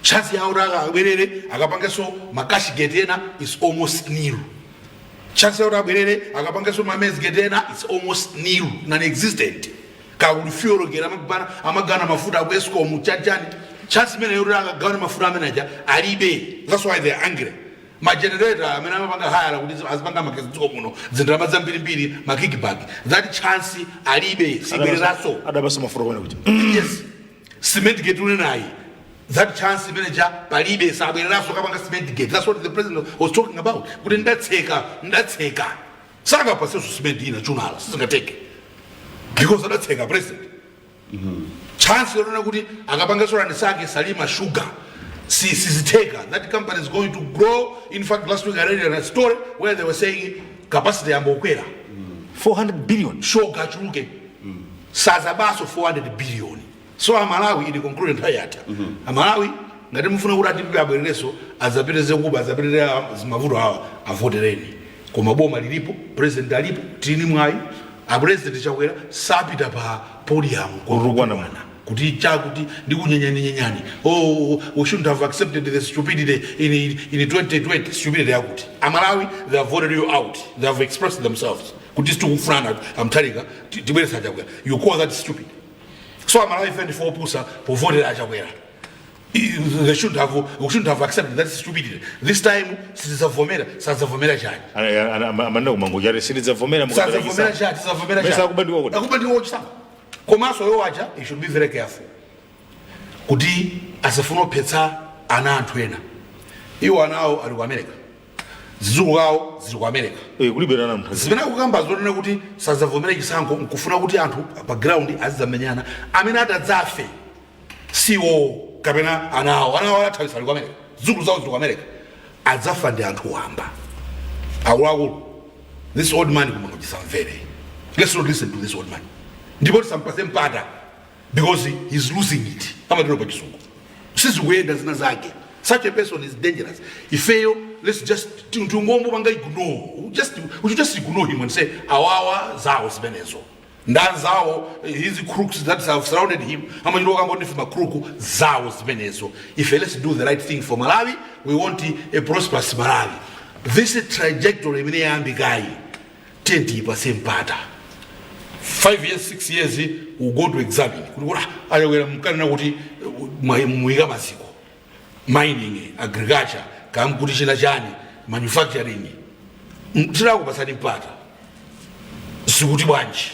Chance makashi getena is almost nil. Chance mames getena is almost nil, non-existent. Kaulifio gera amagana mafuta wesko muchajani. Chance mene yuraga gana mafuta manager aribe. That's why they're angry. magenerator amene amapanga haya kuti azipanga magezi dziko muno zindalama zambirimbiri makikibag that chance alibe sibweraso adabasa mafuro kwene kuti yes cement gate unenayi that chance manager palibe sabweraso kapanga cement gate. That's what the president was talking about. Kuti ndatseka saka paseso cement ina chunala sizingateke because adatseka president chance yona kuti akapanga sorani sake Salima Sugar siziteka. That company is going to grow. In fact, last week I read a story where they were saying capacity ambokwera 400 billion shoga chuluke sazabaso 400 billion. So Malawi ili conclude ntayata Malawi ngati mufuna kuti atipe abwerereso azapiteze kuba azapitire mavuto awa avotereni koma boma lilipo president alipo tini mwayi a president chakwera sapita pa podium kurukwana kuti chakuti ndikunyenyani we shouldn't have accepted the stupidity in 2020 stupidity yakuti Malawi they have voted you out. They have expressed themselves kuti sitikufuna amtalika tibweresa chakwera. You call that stupid? So Malawi 24 pusa po voted achakwera. We shouldn't have accepted that stupidity. This time sizavomera chani amanda kumangojari sizavomera akubandiwo chisanga komanso yo wacha. You should be very careful kuti asafuna kuphetsa ana anthu ena. Iwo anawo ali ku America zizukulu zawo zili ku America kuliberana mthazi zimene kukamba zonena kuti sazavomera chisankho nkufuna kuti anthu pa ground azizamenyana amene atadzafe siwo kapena anawo alathawisali ku America zizukulu zawo zili ku America adzafa ndi anthu wamba akuluakulu. This old man kumangochisamvere. Let's not listen to this old man ndipo tisampase mpata because he's losing it amatero pa chisungu sizikuyenda zina zake. Such a person is dangerous. Ifeyo, let's just tungombo banga ignore. We should just ignore him and say awawa zawo zimenezo. Ndan zawo his crooks that have surrounded him. Amajiro kambo nifima kruku zawo zimenezo. If let's do the right thing for Malawi, we want a prosperous Malawi. This trajectory mine ambigai 10% pata. 5 years, 6 years we go to examine. Kulikuwa ayawera mukana kuti muiga maziko. Mining, agriculture, kamkutisha chani, manufacturing. Mtirako pasani mpata. Sikuti bwanji.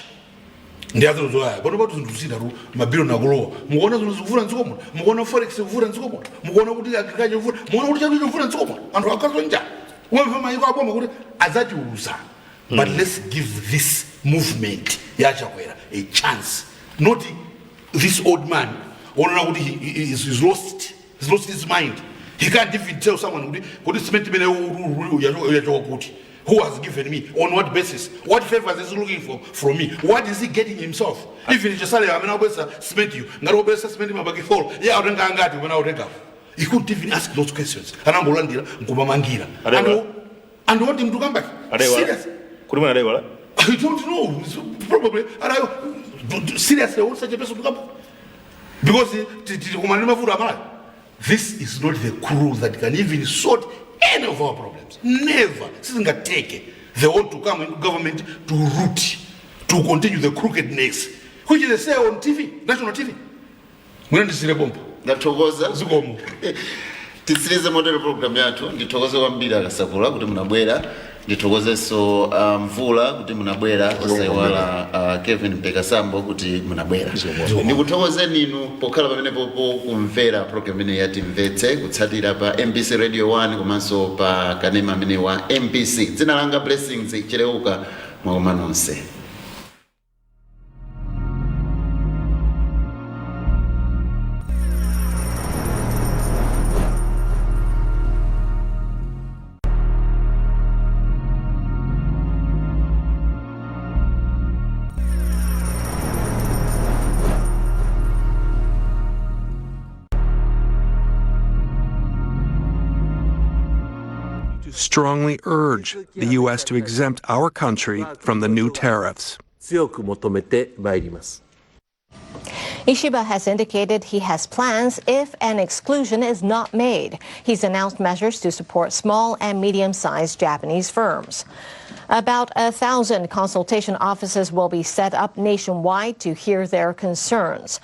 Ndiyazo zoya. Bono batu zindusina ru mabiro na kulowa. Mukuona zindusivura nzikomo. Mukuona forex vura nzikomo. Mukuona kuti agriculture vura. Mukuona kuti chakuti vura nzikomo. Anthu akazo nja. Umefema iko aboma kuti azati uza. But let's give this movement ya chakwera a chance. Not this old man. Ona kuti he is lost. He's lost his mind. He can't even tell someone who has given me, on what basis, what favors is he looking for from me, what is he getting himself. Even if you say, I'm not spend you, not spend him back fall. Yeah, he couldn't even ask those questions. And I'm and want him to come back. Serious? I don't know. Probably. Seriously, I want such a person to come back. Because this is not the crew that can even sort any of our problems. Never. They want to come into government to root, to continue the crookedness, which they say on TV, national TV. Ndatokoza tisirize model program yathu nditokoze kwambiri akasakula kuti munabwera nditokozeso mvula kuti munabwera osaiwala Kevin Pekasambo kuti munabwera ndikuthokoze ninu pokhala pamene popo kumvera program ine ya Timvetse kutsatira pa MBC Radio 1 komanso pa kanema amene wa MBC. Dzina langa Blessings Chileuka mwakoma nonse. Strongly urge the U.S. to exempt our country from the new tariffs. Ishiba has indicated he has plans if an exclusion is not made. He's announced measures to support small and medium-sized Japanese firms. About 1,000 consultation offices will be set up nationwide to hear their concerns.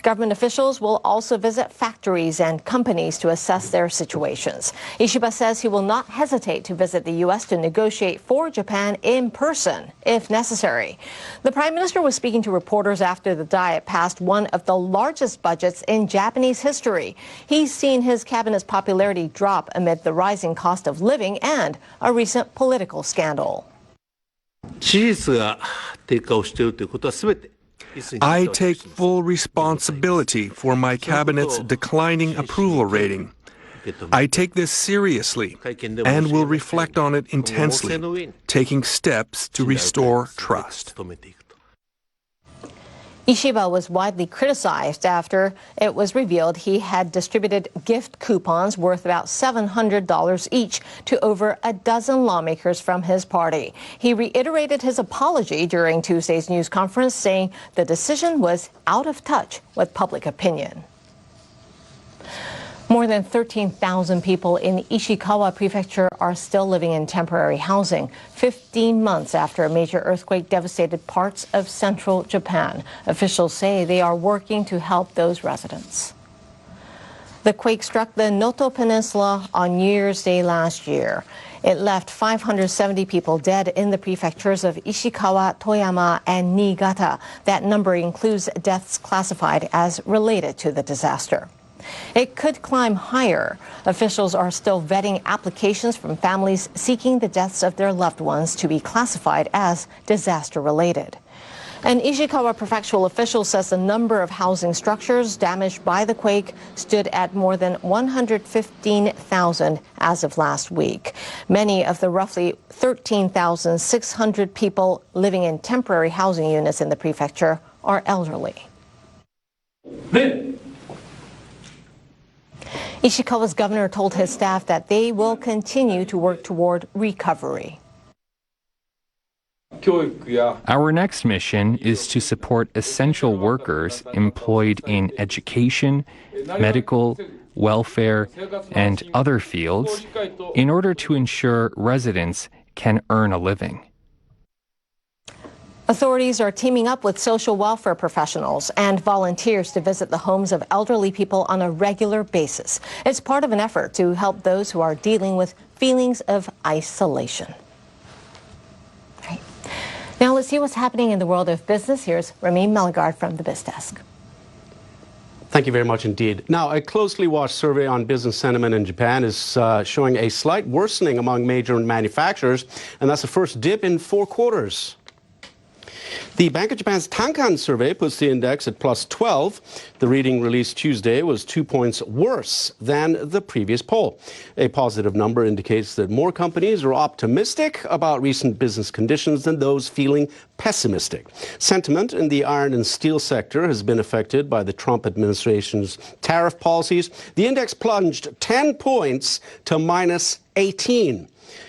Government officials will also visit factories and companies to assess their situations. Ishiba says he will not hesitate to visit the U.S. to negotiate for Japan in person, if necessary. The Prime Minister was speaking to reporters after the Diet passed one of the largest budgets in Japanese history. He's seen his cabinet's popularity drop amid the rising cost of living and a recent political scandal. I take full responsibility for my cabinet's declining approval rating. I take this seriously and will reflect on it intensely, taking steps to restore trust. Ishiba was widely criticized after it was revealed he had distributed gift coupons worth about $700 each to over a dozen lawmakers from his party. He reiterated his apology during Tuesday's news conference, saying the decision was out of touch with public opinion. More than 13,000 people in Ishikawa Prefecture are still living in temporary housing, 15 months after a major earthquake devastated parts of central Japan. Officials say they are working to help those residents. The quake struck the Noto Peninsula on New Year's Day last year. It left 570 people dead in the prefectures of Ishikawa, Toyama, and Niigata. That number includes deaths classified as related to the disaster. It could climb higher. Officials are still vetting applications from families seeking the deaths of their loved ones to be classified as disaster-related. An Ishikawa prefectural official says the number of housing structures damaged by the quake stood at more than 115,000 as of last week. Many of the roughly 13,600 people living in temporary housing units in the prefecture are elderly. Ishikawa's governor told his staff that they will continue to work toward recovery. Our next mission is to support essential workers employed in education, medical, welfare, and other fields in order to ensure residents can earn a living. Authorities are teaming up with social welfare professionals and volunteers to visit the homes of elderly people on a regular basis. It's part of an effort to help those who are dealing with feelings of isolation. Right. Now let's see what's happening in the world of business. Here's Ramin Malagard from the Biz Desk. Thank you very much indeed. Now, a closely watched survey on business sentiment in Japan is showing a slight worsening among major manufacturers, and that's the first dip in 4 quarters. The Bank of Japan's Tankan survey puts the index at plus 12. The reading released Tuesday was 2 points worse than the previous poll. A positive number indicates that more companies are optimistic about recent business conditions than those feeling pessimistic. Sentiment in the iron and steel sector has been affected by the Trump administration's tariff policies. The index plunged 10 points to minus 18.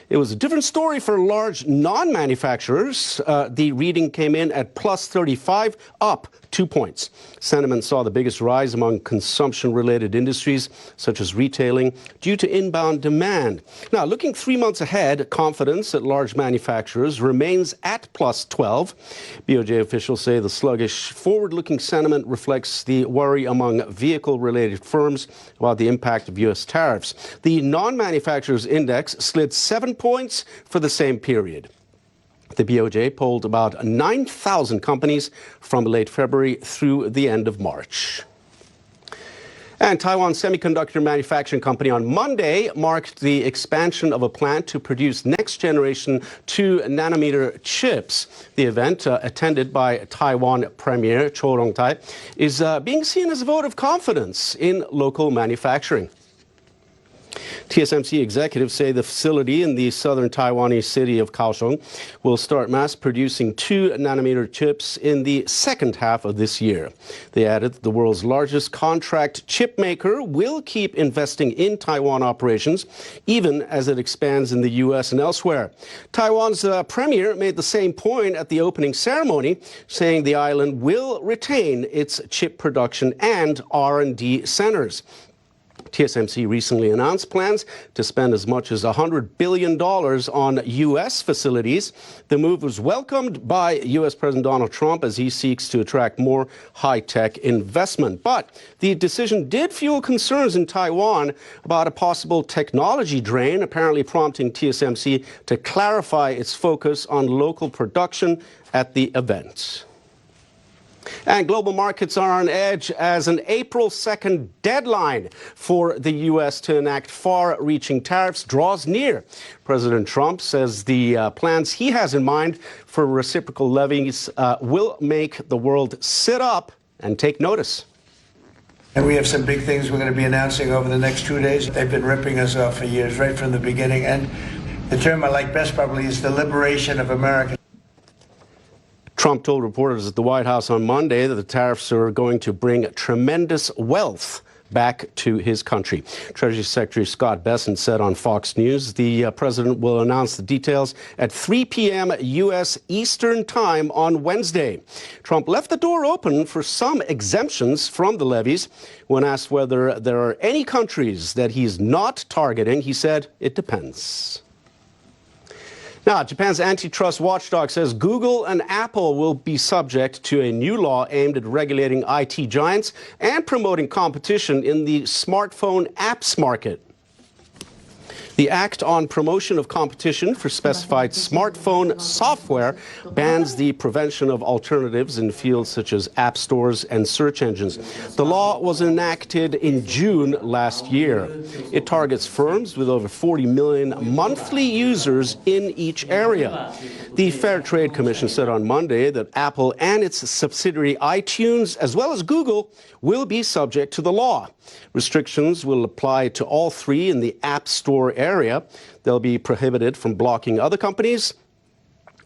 It was a different story for large non-manufacturers. The reading came in at plus 35, up 2 points. Sentiment saw the biggest rise among consumption-related industries, such as retailing, due to inbound demand. Now, looking 3 months ahead, confidence at large manufacturers remains at plus 12. BOJ officials say the sluggish forward-looking sentiment reflects the worry among vehicle-related firms about the impact of U.S. tariffs. The non-manufacturers index slid 7 points for the same period. The BOJ polled about 9,000 companies from late February through the end of March. And Taiwan Semiconductor Manufacturing Company on Monday marked the expansion of a plant to produce next-generation 2-nanometer chips. The event, attended by Taiwan Premier Cho Rong-tai, is being seen as a vote of confidence in local manufacturing. TSMC executives say the facility in the southern Taiwanese city of Kaohsiung will start mass producing 2-nanometer chips in the second half of this year. They added that the world's largest contract chip maker will keep investing in Taiwan operations, even as it expands in the U.S. and elsewhere. Taiwan's premier made the same point at the opening ceremony, saying the island will retain its chip production and R&D centers. TSMC recently announced plans to spend as much as $100 billion on U.S. facilities. The move was welcomed by U.S. President Donald Trump as he seeks to attract more high-tech investment. But the decision did fuel concerns in Taiwan about a possible technology drain, apparently prompting TSMC to clarify its focus on local production at the event. And global markets are on edge as an April 2nd deadline for the U.S. to enact far-reaching tariffs draws near. President Trump says the plans he has in mind for reciprocal levies will make the world sit up and take notice. And we have some big things we're going to be announcing over the next 2 days. They've been ripping us off for years, right from the beginning. And the term I like best probably is the liberation of America. Trump told reporters at the White House on Monday that the tariffs are going to bring tremendous wealth back to his country. Treasury Secretary Scott Bessent said on Fox News the president will announce the details at 3 p.m. U.S. Eastern Time on Wednesday. Trump left the door open for some exemptions from the levies. When asked whether there are any countries that he's not targeting, he said it depends. Now, Japan's antitrust watchdog says Google and Apple will be subject to a new law aimed at regulating IT giants and promoting competition in the smartphone apps market. The Act on Promotion of Competition for Specified Smartphone Software bans the prevention of alternatives in fields such as app stores and search engines. The law was enacted in June last year. It targets firms with over 40 million monthly users in each area. The Fair Trade Commission said on Monday that Apple and its subsidiary iTunes, as well as Google, will be subject to the law. Restrictions will apply to all three in the App Store area. They'll be prohibited from blocking other companies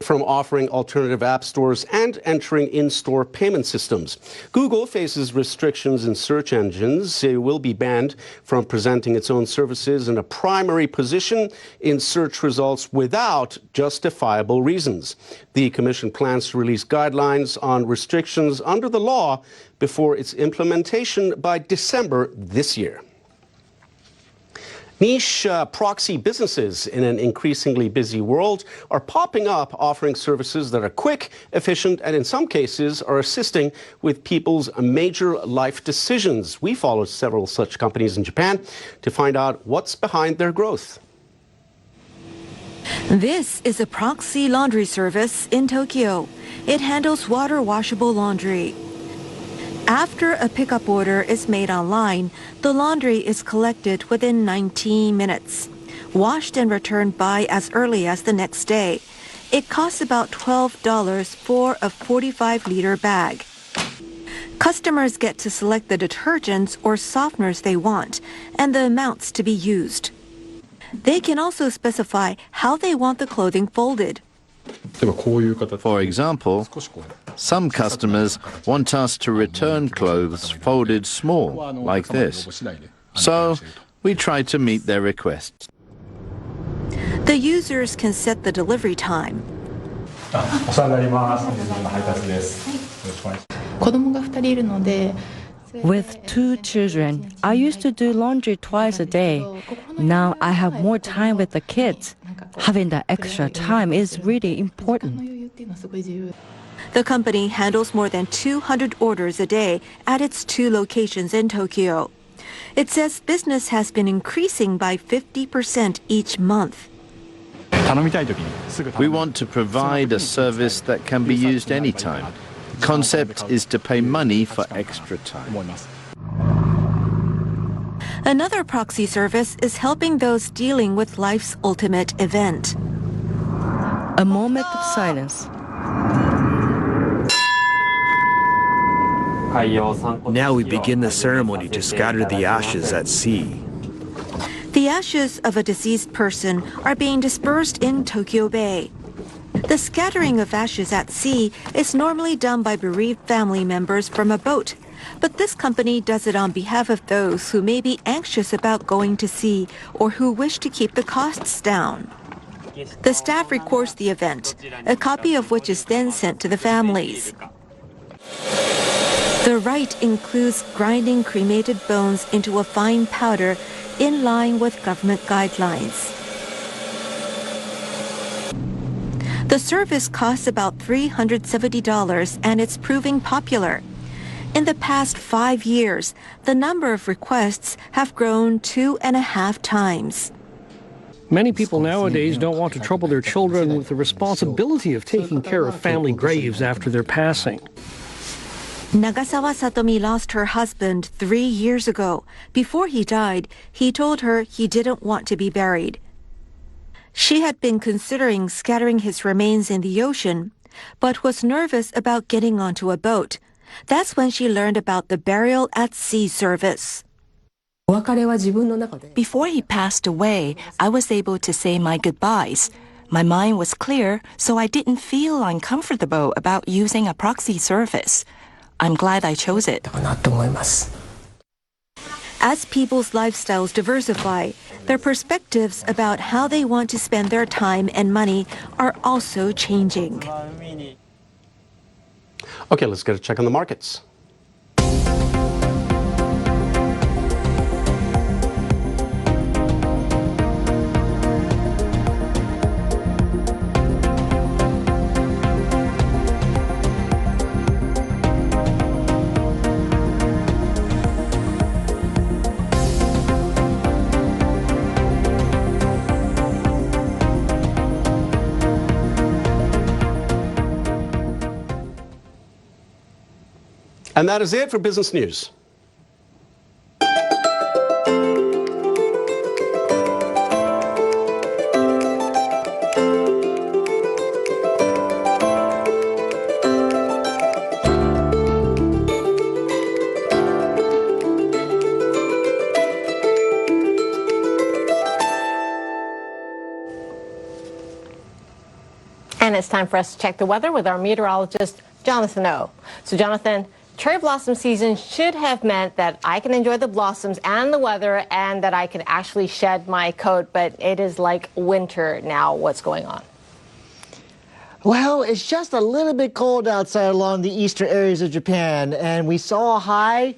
from offering alternative app stores and entering in-store payment systems. Google faces restrictions in search engines. It will be banned from presenting its own services in a primary position in search results without justifiable reasons. The Commission plans to release guidelines on restrictions under the law before its implementation by December this year. Niche proxy businesses in an increasingly busy world are popping up, offering services that are quick, efficient, and in some cases are assisting with people's major life decisions. We followed several such companies in Japan to find out what's behind their growth. This is a proxy laundry service in Tokyo. It handles water-washable laundry. After a pickup order is made online, the laundry is collected within 19 minutes, washed and returned by as early as the next day. It costs about $12 for a 45-liter bag. Customers get to select the detergents or softeners they want and the amounts to be used. They can also specify how they want the clothing folded. For example, some customers want us to return clothes folded small, like this. So we try to meet their requests. The users can set the delivery time. With 2 children, I used to do laundry twice a day. Now I have more time with the kids. Having that extra time is really important. The company handles more than 200 orders a day at its 2 locations in Tokyo. It says business has been increasing by 50% each month. We want to provide a service that can be used anytime. The concept is to pay money for extra time. Another proxy service is helping those dealing with life's ultimate event. A moment of silence. Now we begin the ceremony to scatter the ashes at sea. The ashes of a deceased person are being dispersed in Tokyo Bay. The scattering of ashes at sea is normally done by bereaved family members from a boat, but this company does it on behalf of those who may be anxious about going to sea or who wish to keep the costs down. The staff records the event, a copy of which is then sent to the families. The rite includes grinding cremated bones into a fine powder in line with government guidelines. The service costs about $370 and it's proving popular. In the past 5 years, the number of requests have grown 2.5 times. Many people nowadays don't want to trouble their children with the responsibility of taking care of family graves after their passing. Nagasawa Satomi lost her husband 3 years ago. Before he died, he told her he didn't want to be buried. She had been considering scattering his remains in the ocean, but was nervous about getting onto a boat. That's when she learned about the burial at sea service. Before he passed away, I was able to say my goodbyes. My mind was clear, so I didn't feel uncomfortable about using a proxy service. I'm glad I chose it. As people's lifestyles diversify, their perspectives about how they want to spend their time and money are also changing. Okay, let's get a check on the markets. And that is it for Business News. And it's time for us to check the weather with our meteorologist, Jonathan O. So, Jonathan, cherry blossom season should have meant that I can enjoy the blossoms and the weather and that I can actually shed my coat, but it is like winter now. What's going on? Well, it's just a little bit cold outside along the eastern areas of Japan, and we saw a high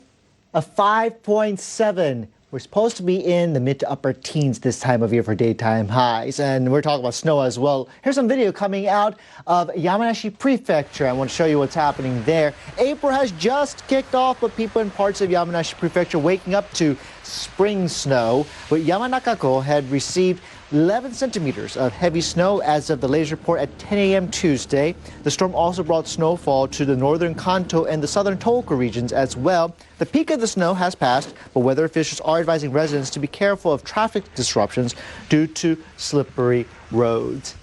of 5.7. We're supposed to be in the mid to upper teens this time of year for daytime highs, and we're talking about snow as well. Here's some video coming out of Yamanashi Prefecture. I want to show you what's happening there. April has just kicked off, but people in parts of Yamanashi Prefecture waking up to spring snow. But Yamanakako had received 11 centimeters of heavy snow as of the latest report at 10 a.m. Tuesday. The storm also brought snowfall to the northern Kanto and the southern Tohoku regions as well. The peak of the snow has passed, but weather officials are advising residents to be careful of traffic disruptions due to slippery roads.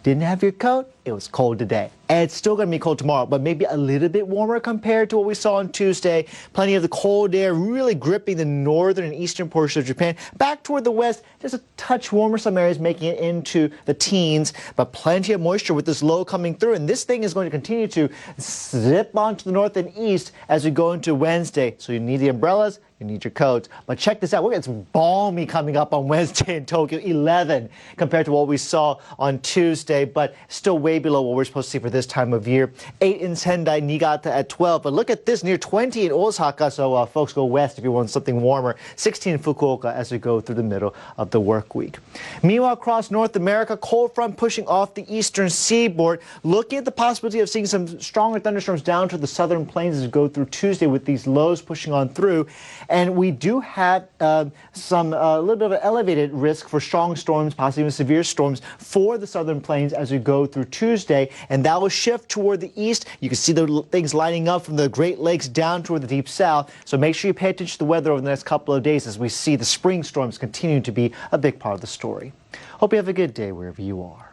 Didn't have your coat? It was cold today. And it's still going to be cold tomorrow, but maybe a little bit warmer compared to what we saw on Tuesday. Plenty of the cold air really gripping the northern and eastern portion of Japan. Back toward the west, just a touch warmer, some areas making it into the teens, but plenty of moisture with this low coming through. And this thing is going to continue to slip onto the north and east as we go into Wednesday. So you need the umbrellas, you need your coats. But check this out. We're getting balmy coming up on Wednesday in Tokyo, 11 compared to what we saw on Tuesday, but still way below what we're supposed to see for this time of year. 8 in Sendai, Niigata at 12. But look at this, near 20 in Osaka. So folks, go west if you want something warmer. 16 in Fukuoka as we go through the middle of the work week. Meanwhile, across North America, cold front pushing off the eastern seaboard. Looking at the possibility of seeing some stronger thunderstorms down to the southern plains as we go through Tuesday with these lows pushing on through. And we do have a little bit of an elevated risk for strong storms, possibly even severe storms for the southern plains as we go through Tuesday. And that will shift toward the east. You can see the things lining up from the Great Lakes down toward the deep south. So make sure you pay attention to the weather over the next couple of days as we see the spring storms continue to be a big part of the story. Hope you have a good day wherever you are.